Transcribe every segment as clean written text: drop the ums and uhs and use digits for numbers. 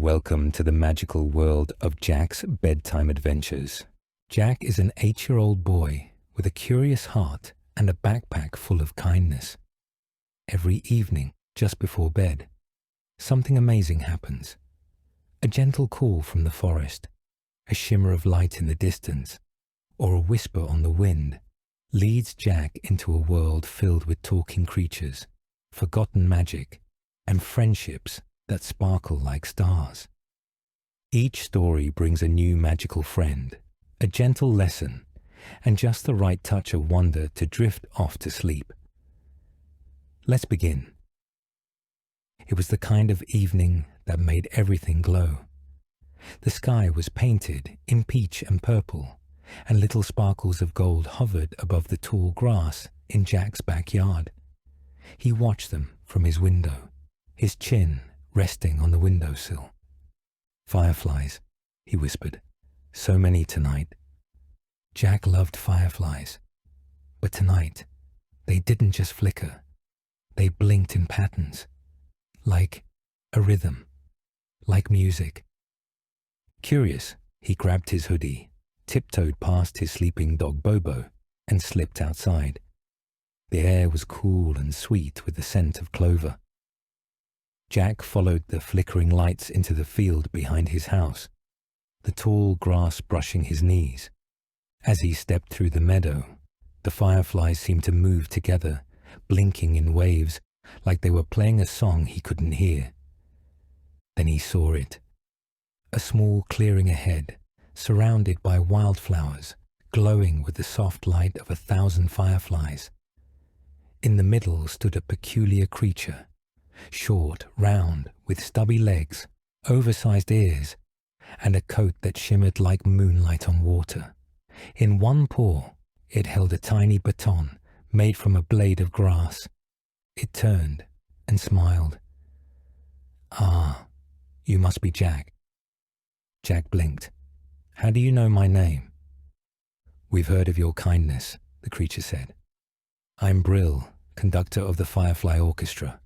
Welcome to the magical world of Jack's bedtime adventures. Jack is an 8-year-old boy with a curious heart and a backpack full of kindness. Every evening, just before bed, something amazing happens. A gentle call from the forest, a shimmer of light in the distance, or a whisper on the wind leads Jack into a world filled with talking creatures, forgotten magic, and friendships that sparkle like stars. Each story brings a new magical friend, a gentle lesson, and just the right touch of wonder to drift off to sleep. Let's begin. It was the kind of evening that made everything glow. The sky was painted in peach and purple, and little sparkles of gold hovered above the tall grass in Jack's backyard. He watched them from his window, his chin resting on the windowsill. "Fireflies," he whispered. "So many tonight." Jack loved fireflies, but tonight they didn't just flicker. They blinked in patterns, like a rhythm, like music. Curious, he grabbed his hoodie, tiptoed past his sleeping dog Bobo, and slipped outside. The air was cool and sweet with the scent of clover. Jack followed the flickering lights into the field behind his house, the tall grass brushing his knees. As he stepped through the meadow, the fireflies seemed to move together, blinking in waves, like they were playing a song he couldn't hear. Then he saw it. A small clearing ahead, surrounded by wildflowers, glowing with the soft light of 1,000 fireflies. In the middle stood a peculiar creature, short, round, with stubby legs, oversized ears, and a coat that shimmered like moonlight on water. In one paw, it held a tiny baton made from a blade of grass. It turned and smiled. "Ah, you must be Jack." Jack blinked. "How do you know my name?" "We've heard of your kindness," the creature said. "I'm Brill, conductor of the Firefly Orchestra."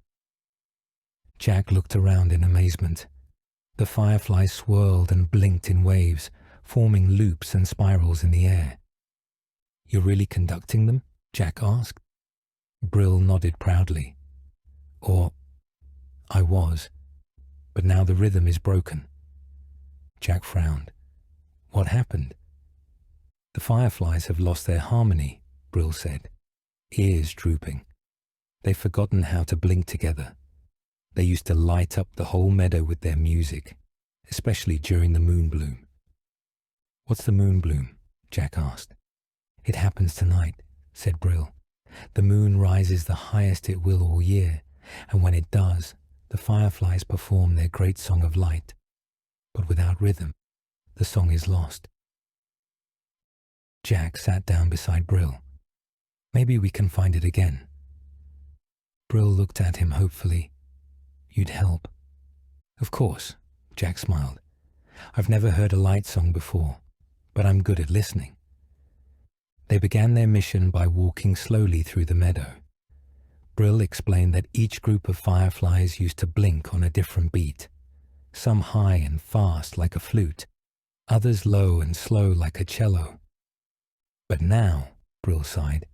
Jack looked around in amazement. The fireflies swirled and blinked in waves, forming loops and spirals in the air. "You're really conducting them?" Jack asked. Brill nodded proudly. I was, but now the rhythm is broken." Jack frowned. "What happened?" "The fireflies have lost their harmony," Brill said, ears drooping. "They've forgotten how to blink together. They used to light up the whole meadow with their music, especially during the moon bloom." "What's the moon bloom?" Jack asked. "It happens tonight," said Brill. "The moon rises the highest it will all year, and when it does, the fireflies perform their great song of light. But without rhythm, the song is lost." Jack sat down beside Brill. "Maybe we can find it again." Brill looked at him hopefully. "You'd help?" "Of course," Jack smiled. "I've never heard a light song before, but I'm good at listening." They began their mission by walking slowly through the meadow. Brill explained that each group of fireflies used to blink on a different beat, some high and fast like a flute, others low and slow like a cello. "But now," Brill sighed,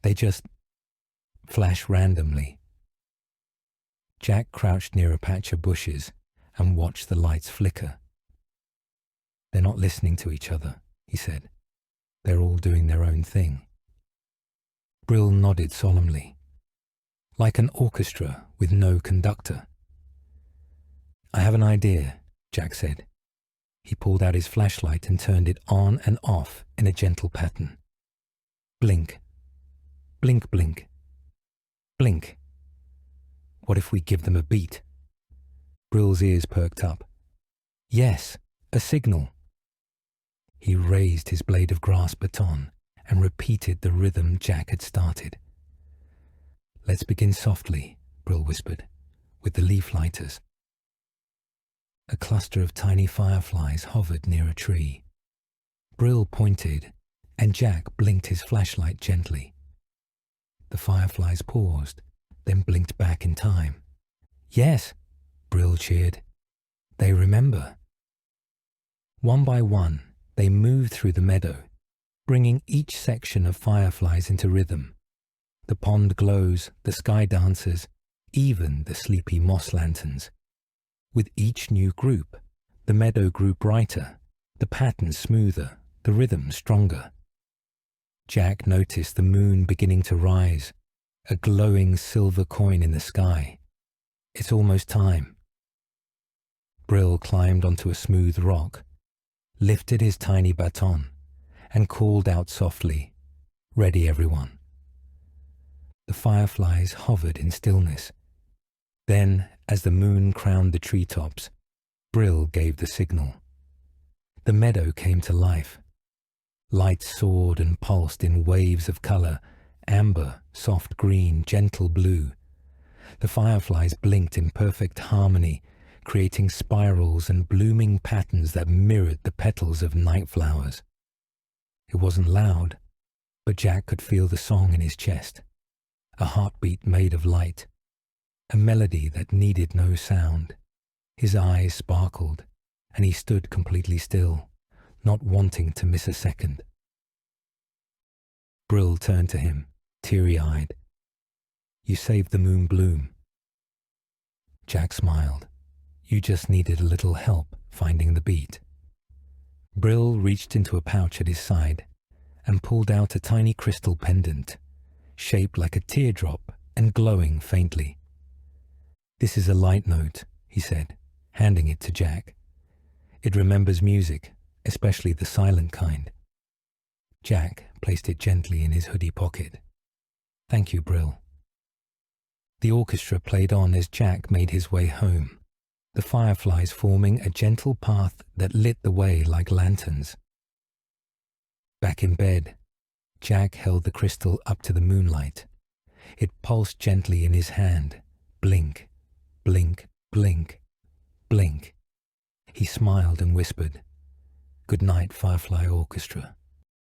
"they just flash randomly." Jack crouched near a patch of bushes and watched the lights flicker. "They're not listening to each other," he said. "They're all doing their own thing." Brill nodded solemnly. "Like an orchestra with no conductor." "I have an idea," Jack said. He pulled out his flashlight and turned it on and off in a gentle pattern. "Blink. Blink, blink. Blink. What if we give them a beat?" Brill's ears perked up. "Yes, a signal." He raised his blade of grass baton and repeated the rhythm Jack had started. "Let's begin softly," Brill whispered, "with the leaf lighters." A cluster of tiny fireflies hovered near a tree. Brill pointed, and Jack blinked his flashlight gently. The fireflies paused, then blinked back in time. "Yes," Brill cheered. They remember. One by one, they move through the meadow, bringing each section of fireflies into rhythm. The pond glows, the sky dances, even the sleepy moss lanterns. With each new group, the meadow grew brighter, the pattern smoother, the rhythm stronger. Jack noticed the moon beginning to rise, a glowing silver coin in the sky. It's almost time. Brill climbed onto a smooth rock, lifted his tiny baton, and called out softly, "Ready, everyone." The fireflies hovered in stillness. Then, as the moon crowned the treetops, Brill gave the signal. The meadow came to life. Light soared and pulsed in waves of color, amber, soft green, gentle blue. The fireflies blinked in perfect harmony, creating spirals and blooming patterns that mirrored the petals of night flowers. It wasn't loud, but Jack could feel the song in his chest, a heartbeat made of light, a melody that needed no sound. His eyes sparkled, and he stood completely still, not wanting to miss a second. Brill turned to him, teary-eyed. "You saved the moon bloom." Jack smiled. "You just needed a little help finding the beat." Brill reached into a pouch at his side and pulled out a tiny crystal pendant, shaped like a teardrop and glowing faintly. "This is a light note," he said, handing it to Jack. "It remembers music, especially the silent kind." Jack placed it gently in his hoodie pocket. "Thank you, Brill." The orchestra played on as Jack made his way home, the fireflies forming a gentle path that lit the way like lanterns. Back in bed, Jack held the crystal up to the moonlight. It pulsed gently in his hand. Blink, blink, blink, blink. He smiled and whispered, "Good night, Firefly Orchestra."